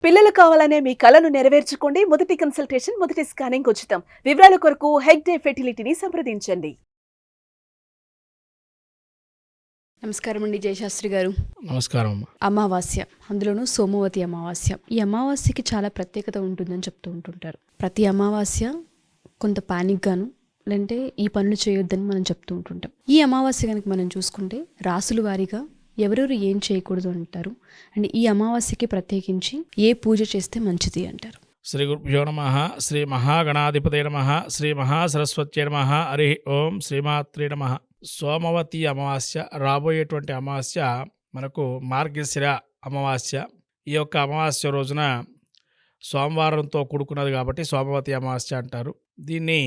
పిల్లలు కావాలనే మీ కలను నెరవేర్చుకోండి. మొదటి కన్సల్టేషన్, మొదటి స్కానింగ్ ఉచితం. వివరాల కొరకు హెగ్డే ఫెర్టిలిటీని సంప్రదించండి. నమస్కారం అండి జయశాస్త్రి గారు. నమస్కారం అమ్మ. అమావాస్య, అందులోనూ సోమవతి అమావాస్య. ఈ అమావాస్యకి చాలా ప్రత్యేకత ఉంటుందని చెప్తూ ఉంటుంటారు. ప్రతి అమావాస్య కొంత పానిక్ గాను, లేదంటే ఈ పనులు చేయొద్దని మనం చెప్తూ ఉంటుంటాం. ఈ అమావాస్య కనుక మనం చూసుకుంటే రాసుల వారీగా ఎవరెవరు ఏం చేయకూడదు అంటారు, అండ్ ఈ అమావాస్యకి ప్రత్యేకించి ఏ పూజ చేస్తే మంచిది అంటారు? శ్రీ గురుభ్యో నమః. శ్రీ మహాగణాధిపతయ నమః. శ్రీ మహాసరస్వత్యై నమః. హరి ఓం శ్రీమాత్రే నమః. సోమవతి అమావాస్య రాబోయేటువంటి అమావాస్య మనకు మార్గశిర అమావాస్య. ఈ యొక్క అమావాస్య రోజున సోమవారంతో కూడుకున్నది కాబట్టి సోమవతి అమావాస్య అంటారు. దీన్ని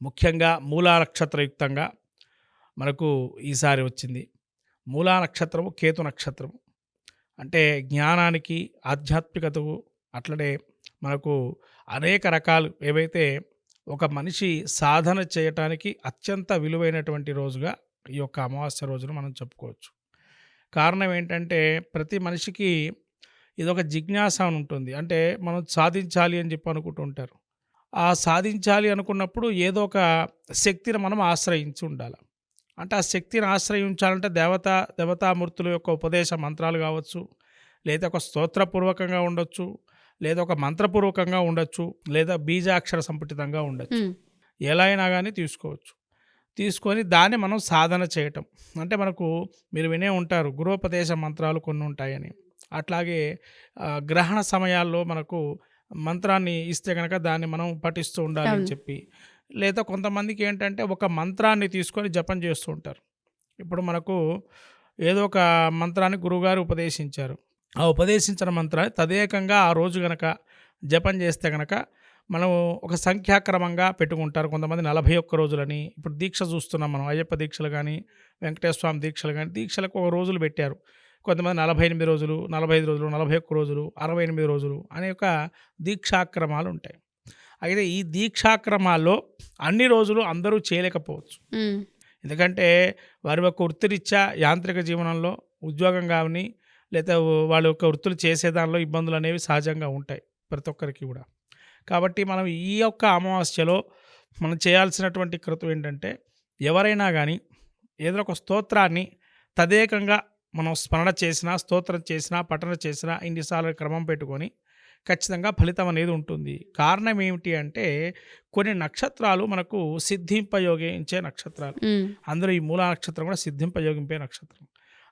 ముఖ్యంగా మూలా నక్షత్రయుక్తంగా మనకు ఈసారి వచ్చింది. మూలా నక్షత్రము కేతు నక్షత్రము అంటే జ్ఞానానికి, ఆధ్యాత్మికతకు, అట్లనే మనకు అనేక రకాలు ఏవైతే ఒక మనిషి సాధన చేయటానికి అత్యంత విలువైనటువంటి రోజుగా ఈ యొక్క అమావాస్య రోజును మనం చెప్పుకోవచ్చు. కారణం ఏంటంటే ప్రతి మనిషికి ఇదొక జిజ్ఞాస అని ఉంటుంది. అంటే మనం సాధించాలి అని చెప్పి అనుకుంటూ ఉంటారు. ఆ సాధించాలి అనుకున్నప్పుడు ఏదో ఒక శక్తిని మనం ఆశ్రయించి ఉండాలి. అంటే ఆ శక్తిని ఆశ్రయించాలంటే దేవతామూర్తుల యొక్క ఉపదేశ మంత్రాలు కావచ్చు, లేదా ఒక స్తోత్రపూర్వకంగా ఉండొచ్చు, లేదా ఒక మంత్రపూర్వకంగా ఉండొచ్చు, లేదా బీజాక్షర సంపుటితంగా ఉండొచ్చు. ఎలా అయినా కానీ తీసుకోవచ్చు. తీసుకొని దాన్ని మనం సాధన చేయటం. అంటే మనకు మీరు వినే ఉంటారు గృహోపదేశ మంత్రాలు కొన్ని ఉంటాయని. అట్లాగే గ్రహణ సమయాల్లో మనకు మంత్రాన్ని ఇస్తే కనుక దాన్ని మనం పఠిస్తూ ఉండాలి అని చెప్పి, లేదా కొంతమందికి ఏంటంటే ఒక మంత్రాన్ని తీసుకొని జపం చేస్తూ ఉంటారు. ఇప్పుడు మనకు ఏదో ఒక మంత్రాన్ని గురువుగారు ఉపదేశించారు. ఆ ఉపదేశించిన మంత్రాన్ని తదేకంగా ఆ రోజు గనక జపం చేస్తే కనుక మనం ఒక సంఖ్యాక్రమంగా పెట్టుకుంటారు. కొంతమంది 41 రోజులని, ఇప్పుడు దీక్ష చూస్తున్నాం మనం, అయ్యప్ప దీక్షలు కానీ, వెంకటేశ్వర స్వామి దీక్షలు కానీ, దీక్షలకు ఒక రోజులు పెట్టారు. కొంతమంది 48 రోజులు, 45 రోజులు, 41 రోజులు, 68 రోజులు అనే ఒక దీక్షాక్రమాలు ఉంటాయి. అయితే ఈ దీక్షాక్రమాల్లో అన్ని రోజులు అందరూ చేయలేకపోవచ్చు. ఎందుకంటే వారి యొక్క వృత్తిరీత్యా యాంత్రిక జీవనంలో ఉద్యోగం కానీ, లేదా వాళ్ళ యొక్క వృత్తులు చేసే దానిలో ఇబ్బందులు అనేవి సహజంగా ఉంటాయి ప్రతి ఒక్కరికి కూడా. కాబట్టి మనం ఈ యొక్క అమావాస్యలో మనం చేయాల్సినటువంటి కృతం ఏంటంటే, ఎవరైనా కానీ ఏదో ఒక స్తోత్రాన్ని తదేకంగా మనం స్మరణ చేసినా, స్తోత్రం చేసినా, పఠన చేసినా ఇన్నిసార్లు క్రమం పెట్టుకొని ఖచ్చితంగా ఫలితం అనేది ఉంటుంది. కారణం ఏమిటి అంటే కొన్ని నక్షత్రాలు మనకు సిద్ధింపయోగించే నక్షత్రాలు. అందులో ఈ మూలా నక్షత్రం కూడా సిద్ధింపయోగింపే నక్షత్రం.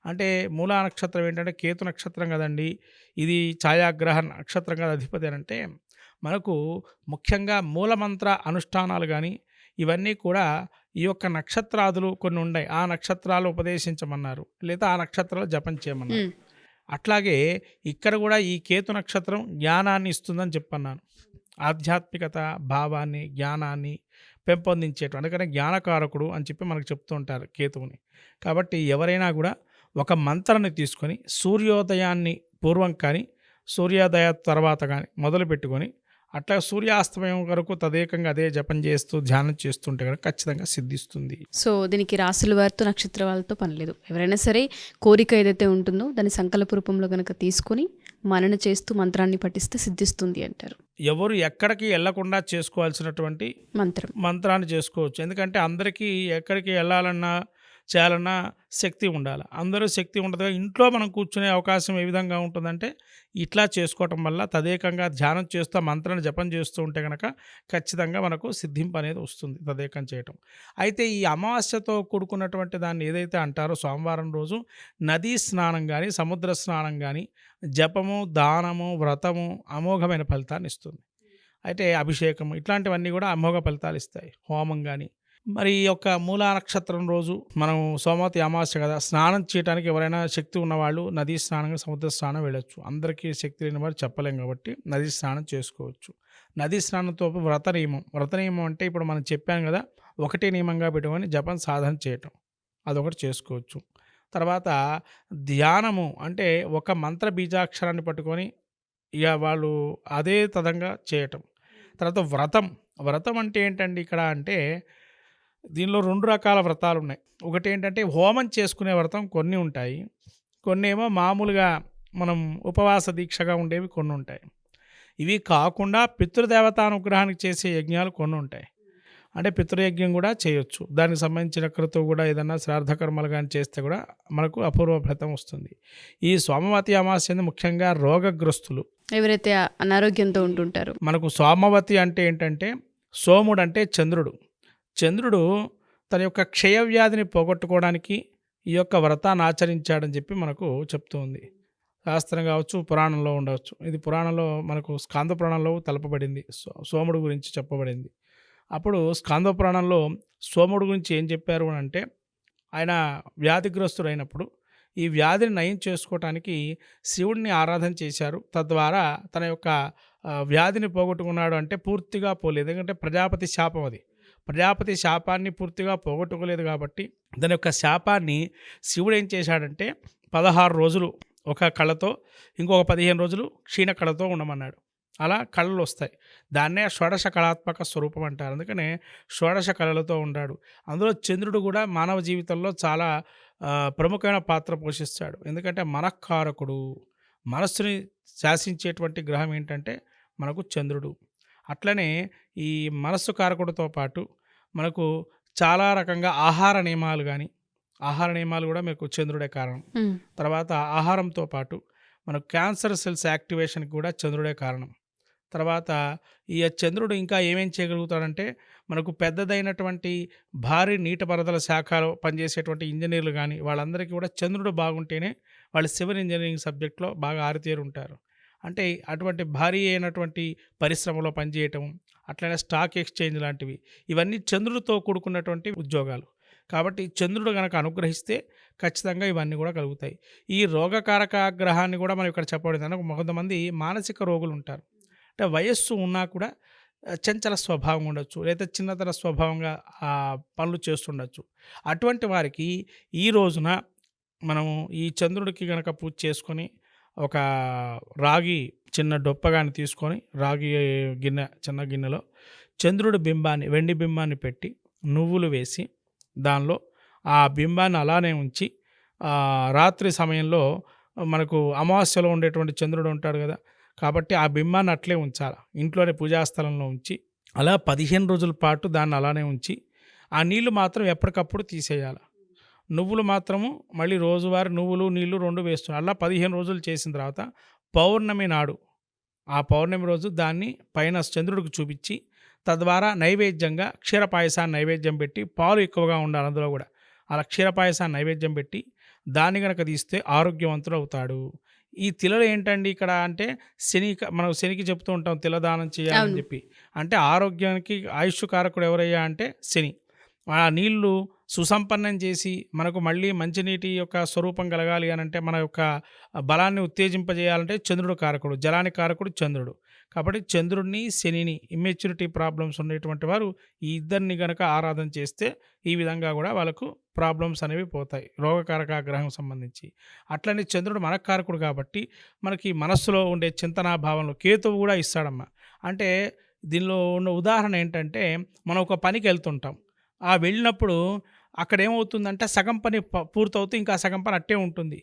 అంటే మూలా నక్షత్రం ఏంటంటే కేతు నక్షత్రం కదండి, ఇది ఛాయాగ్రహ నక్షత్రం కదా అధిపతి అని. అంటే మనకు ముఖ్యంగా మూలమంత్ర అనుష్ఠానాలు కానీ ఇవన్నీ కూడా ఈ యొక్క నక్షత్రాదులు కొన్ని ఉన్నాయి. ఆ నక్షత్రాలు ఉపదేశించమన్నారు, లేదా ఆ నక్షత్రాలు జపం చేయమన్నారు. అట్లాగే ఇక్కడ కూడా ఈ కేతు నక్షత్రం జ్ఞానాన్ని ఇస్తుందని చెప్పన్నాను. ఆధ్యాత్మికత, భావాన్ని, జ్ఞానాన్ని పెంపొందించేటు, అందుకనే జ్ఞానకారకుడు అని చెప్పి మనకు చెప్తూ ఉంటారు కేతువుని. కాబట్టి ఎవరైనా కూడా ఒక మంత్రాన్ని తీసుకొని సూర్యోదయాన్ని పూర్వం కానీ, సూర్యోదయ తర్వాత కానీ మొదలు పెట్టుకొని అట్లా సూర్యాస్తమయం వరకు తదేకంగా అదే జపం చేస్తూ ధ్యానం చేస్తుంటే కనుక ఖచ్చితంగా సిద్ధిస్తుంది. సో దీనికి రాసుల వారితో, నక్షత్ర వాళ్ళతో పని లేదు. ఎవరైనా సరే కోరిక ఏదైతే ఉంటుందో దాన్ని సంకల్ప రూపంలో కనుక తీసుకొని మనన చేస్తూ మంత్రాన్ని పఠిస్తే సిద్ధిస్తుంది అంటారు. ఎవరు ఎక్కడికి వెళ్లకుండా చేసుకోవాల్సినటువంటి మంత్రాన్ని చేసుకోవచ్చు. ఎందుకంటే అందరికీ ఎక్కడికి వెళ్ళాలన్నా చేయాలన్నా శక్తి ఉండాలి. అందరూ శక్తి ఉండదు. ఇంట్లో మనం కూర్చునే అవకాశం ఏ విధంగా ఉంటుందంటే ఇట్లా చేసుకోవటం వల్ల తదేకంగా ధ్యానం చేస్తూ మంత్రాన్ని జపం చేస్తూ ఉంటే కనుక ఖచ్చితంగా మనకు సిద్ధింపు అనేది వస్తుంది తదేకం చేయటం. అయితే ఈ అమావాస్యతో కూడుకున్నటువంటి దాన్ని ఏదైతే అంటారో సోమవారం రోజు నదీ స్నానం కానీ, సముద్ర స్నానం కానీ, జపము, దానము, వ్రతము అమోఘమైన ఫలితాన్ని ఇస్తుంది. అయితే అభిషేకము ఇట్లాంటివన్నీ కూడా అమోఘ ఫలితాలు ఇస్తాయి. హోమం కానీ. మరి ఈ యొక్క మూలా నక్షత్రం రోజు మనం సోమవతి అమావాస్య కదా, స్నానం చేయడానికి ఎవరైనా శక్తి ఉన్నవాళ్ళు నదీ స్నానం, సముద్ర స్నానం వెళ్ళొచ్చు. అందరికీ శక్తి లేని వారు చెప్పలేం కాబట్టి నదీ స్నానం చేసుకోవచ్చు. నదీ స్నానంతో వ్రత నియమం అంటే ఇప్పుడు మనం చెప్పాం కదా, ఒకటే నియమంగా పెట్టుకొని జపం సాధన చేయటం, అదొకటి చేసుకోవచ్చు. తర్వాత ధ్యానము అంటే ఒక మంత్ర బీజాక్షరాన్ని పట్టుకొని ఇక వాళ్ళు అదే తదంగా చేయటం. తర్వాత వ్రతం అంటే ఏంటండి ఇక్కడ అంటే దీనిలో 2 రకాల వ్రతాలు ఉన్నాయి. ఒకటి ఏంటంటే హోమం చేసుకునే వ్రతం కొన్ని ఉంటాయి, కొన్ని ఏమో మామూలుగా మనం ఉపవాస దీక్షగా ఉండేవి కొన్ని ఉంటాయి. ఇవి కాకుండా పితృదేవతానుగ్రహానికి చేసే యజ్ఞాలు కొన్ని ఉంటాయి. అంటే పితృయజ్ఞం కూడా చేయొచ్చు. దానికి సంబంధించిన క్రతువు కూడా ఏదన్నా శ్రాద్ధ కర్మలు కానీ చేస్తే కూడా మనకు అపూర్వ ఫలితం వస్తుంది. ఈ సోమవతి అమావాస్య ముఖ్యంగా రోగగ్రస్తులు, ఎవరైతే అనారోగ్యంతో ఉంటుంటారో. మనకు సోమవతి అంటే ఏంటంటే సోముడు అంటే చంద్రుడు. చంద్రుడు తన యొక్క క్షయవ్యాధిని పోగొట్టుకోవడానికి ఈ యొక్క వ్రతాన్ని ఆచరించాడని చెప్పి మనకు చెప్తూ ఉంది. శాస్త్రం కావచ్చు, పురాణంలో ఉండవచ్చు. ఇది పురాణంలో మనకు స్కాంద పురాణంలో తెలపబడింది. సోముడు గురించి చెప్పబడింది. అప్పుడు స్కాంద పురాణంలో సోముడు గురించి ఏం చెప్పారు అని అంటే, ఆయన వ్యాధిగ్రస్తుడైనప్పుడు ఈ వ్యాధిని నయం చేసుకోవటానికి శివుడిని ఆరాధన చేశారు. తద్వారా తన యొక్క వ్యాధిని పోగొట్టుకున్నాడు. అంటే పూర్తిగా పోలేదు, ఎందుకంటే ప్రజాపతి శాపం అది. ప్రజాపతి శాపాన్ని పూర్తిగా పోగొట్టుకోలేదు కాబట్టి దాని యొక్క శాపాన్ని శివుడు ఏం చేశాడంటే 16 రోజులు ఒక కళతో, ఇంకొక 15 రోజులు క్షీణ కళతో ఉండమన్నాడు. అలా కళలు వస్తాయి. దాన్నే షోడశ కళాత్మక స్వరూపం అంటారు. అందుకనే షోడశ కళలతో ఉంటాడు. అందులో చంద్రుడు కూడా మానవ జీవితంలో చాలా ప్రముఖమైన పాత్ర పోషిస్తాడు. ఎందుకంటే మనఃకారకుడు, మనస్సుని శాసించేటువంటి గ్రహం ఏంటంటే మనకు చంద్రుడు. అట్లనే ఈ మనస్సు కారకుడితో పాటు మనకు చాలా రకంగా ఆహార నియమాలు కానీ, ఆహార నియమాలు కూడా మీకు చంద్రుడే కారణం. తర్వాత ఆహారంతో పాటు మనకు క్యాన్సర్ సెల్స్ యాక్టివేషన్కి కూడా చంద్రుడే కారణం. తర్వాత ఈ చంద్రుడు ఇంకా ఏమేం చేయగలుగుతాడంటే, మనకు పెద్దదైనటువంటి భారీ నీటిపారుదల శాఖలో పనిచేసేటువంటి ఇంజనీర్లు కానీ వాళ్ళందరికీ కూడా చంద్రుడు బాగుంటేనే వాళ్ళు సివిల్ ఇంజనీరింగ్ సబ్జెక్ట్లో బాగా ఆరితేరు ఉంటారు. అంటే అటువంటి భారీ అయినటువంటి పరిశ్రమలో పనిచేయటం, అట్లనే స్టాక్ ఎక్స్చేంజ్ లాంటివి, ఇవన్నీ చంద్రుడితో కూడుకున్నటువంటి ఉద్యోగాలు. కాబట్టి చంద్రుడు కనుక అనుగ్రహిస్తే ఖచ్చితంగా ఇవన్నీ కూడా కలుగుతాయి. ఈ రోగకారక గ్రహాన్ని కూడా మనం ఇక్కడ చెప్పబడింది. కొంతమంది మానసిక రోగులు ఉంటారు. అంటే వయస్సు ఉన్నా కూడా చంచల స్వభావం ఉండొచ్చు, లేదా చిన్నతన స్వభావంగా పనులు చేస్తుండొచ్చు. అటువంటి వారికి ఈ రోజున మనము ఈ చంద్రుడికి కనుక పూజ చేసుకొని ఒక రాగి చిన్న డొప్పగాని తీసుకొని, రాగి గిన్నె చిన్న గిన్నెలో చంద్రుడి బింబాన్ని, వెండి బింబాన్ని పెట్టి నువ్వులు వేసి దానిలో ఆ బింబాన్ని అలానే ఉంచి రాత్రి సమయంలో మనకు అమావాస్యలో ఉండేటువంటి చంద్రుడు ఉంటాడు కదా, కాబట్టి ఆ బింబాన్ని అట్లే ఉంచాలి. ఇంట్లోనే పూజాస్థలంలో ఉంచి అలా 15 రోజుల పాటు దాన్ని అలానే ఉంచి ఆ నీళ్లు మాత్రం ఎప్పటికప్పుడు తీసేయాలి. నువ్వులు మాత్రము మళ్ళీ రోజువారీ నువ్వులు నీళ్లు 2 వేస్తున్నారు. అలా 15 రోజులు చేసిన తర్వాత పౌర్ణమి నాడు, ఆ పౌర్ణమి రోజు దాన్ని పైన చంద్రుడికి చూపించి తద్వారా నైవేద్యంగా క్షీరపాయసాన్ని నైవేద్యం పెట్టి, పాలు ఎక్కువగా ఉండాలి అందులో కూడా, అలా క్షీరపాయసాన్ని నైవేద్యం పెట్టి దాన్ని కనుక తీస్తే ఆరోగ్యవంతుడు అవుతాడు. ఈ తిలలు ఏంటండి ఇక్కడ అంటే మనం శనికి చెప్తూ ఉంటాం తిలదానం చేయాలని చెప్పి. అంటే ఆరోగ్యానికి ఆయుష్ కారకుడు ఎవరయ్యా అంటే శని. ఆ నీళ్లు సుసంపన్నం చేసి మనకు మళ్ళీ మంచినీటి యొక్క స్వరూపం కలగాలి అని అంటే, మన యొక్క బలాన్ని ఉత్తేజింపజేయాలంటే చంద్రుడు కారకుడు, జలానికి కారకుడు చంద్రుడు. కాబట్టి చంద్రుడిని, శనిని, ఇమ్మెచ్యూరిటీ ప్రాబ్లమ్స్ ఉండేటువంటి వారు ఈ ఇద్దరిని గనక ఆరాధన చేస్తే ఈ విధంగా కూడా వాళ్ళకు ప్రాబ్లమ్స్ అనేవి పోతాయి, రోగకారక గ్రహం సంబంధించి. అట్లనే చంద్రుడు మనకారకుడు కాబట్టి మనకి మనస్సులో ఉండే చింతనాభావంలో కేతువు కూడా ఇస్తాడమ్మా. అంటే దీనిలో ఉన్న ఉదాహరణ ఏంటంటే, మనం ఒక పనికి వెళ్తుంటాం. ఆ వెళ్ళినప్పుడు అక్కడ ఏమవుతుందంటే సగం పని పూర్తవుతూ ఇంకా సగం పని అట్టే ఉంటుంది.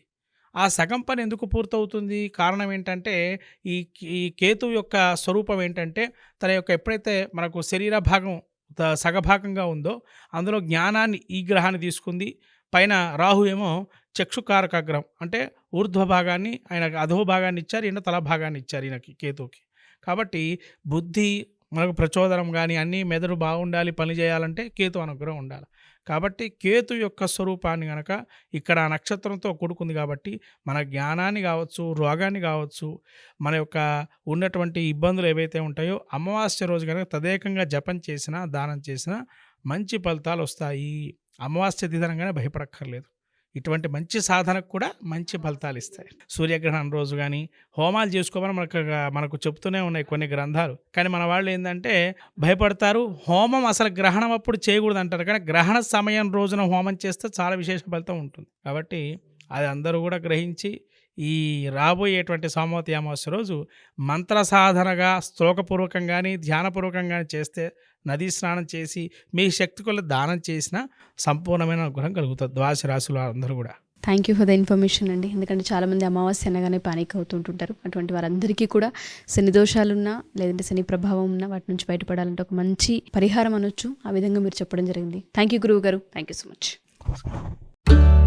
ఆ సగం పని ఎందుకు పూర్తవుతుంది? కారణం ఏంటంటే ఈ కేతువు యొక్క స్వరూపం ఏంటంటే, తన యొక్క ఎప్పుడైతే మనకు శరీర భాగం సగభాగంగా ఉందో అందులో జ్ఞానాన్ని ఈ గ్రహాన్ని తీసుకుంది. పైన రాహు ఏమో చక్షుకారక గ్రహం, అంటే ఊర్ధ్వ భాగాన్ని ఆయనకు అధో భాగాన్ని ఇచ్చారు, ఈయన తల భాగాన్ని ఇచ్చారు ఈయనకి, కేతువుకి. కాబట్టి బుద్ధి మనకు ప్రచోదనం కానీ అన్నీ మెదడు బాగుండాలి, పని చేయాలంటే కేతు అనుగ్రహం ఉండాలి. కాబట్టి కేతు యొక్క స్వరూపాన్ని కనుక ఇక్కడ నక్షత్రంతో కూడుకుంది కాబట్టి మన జ్ఞానాన్ని కావచ్చు, రోగాన్ని కావచ్చు, మన యొక్క ఉన్నటువంటి ఇబ్బందులు ఏవైతే ఉంటాయో అమావాస్య రోజు కనుక తదేకంగా జపం చేసినా, దానం చేసినా మంచి ఫలితాలు వస్తాయి. అమావాస్య తిథనంగానే భయపడక్కర్లేదు. ఇటువంటి మంచి సాధనకు కూడా మంచి ఫలితాలు ఇస్తాయి. సూర్యగ్రహణం రోజు కానీ హోమాలు చేసుకోమని మనకు చెప్తూనే ఉన్నాయి కొన్ని గ్రంథాలు. కానీ మన వాళ్ళు ఏంటంటే భయపడతారు. హోమం అసలు గ్రహణం అప్పుడు చేయకూడదు అంటారు, కానీ గ్రహణ సమయం రోజున హోమం చేస్తే చాలా విశేష ఫలితం ఉంటుంది. కాబట్టి అది అందరూ కూడా గ్రహించి ఈ రాబోయేటువంటి సోమవతి అమావాస్య రోజు మంత్ర సాధనగా శ్లోకపూర్వకంగాని ధ్యానపూర్వకంగాని చేస్తే, నదీ స్నానం చేసి మీ శక్తి కొల దానం చేసిన సంపూర్ణమైన అనుగ్రహం కలుగుతుంది ద్వాదశ రాశులు అందరూ కూడా. Thank you for the information అండి. ఎందుకంటే చాలామంది అమావాస్య అనగానే పానిక్ అవుతుంటుంటారు. అటువంటి వారందరికీ కూడా శని దోషాలున్నా లేదంటే శని ప్రభావం ఉన్నా వాటి నుంచి బయటపడాలంటే ఒక మంచి పరిహారం అనొచ్చు. ఆ విధంగా మీరు చెప్పడం జరిగింది. థ్యాంక్ యూ గురువు గారు. Thank you so much.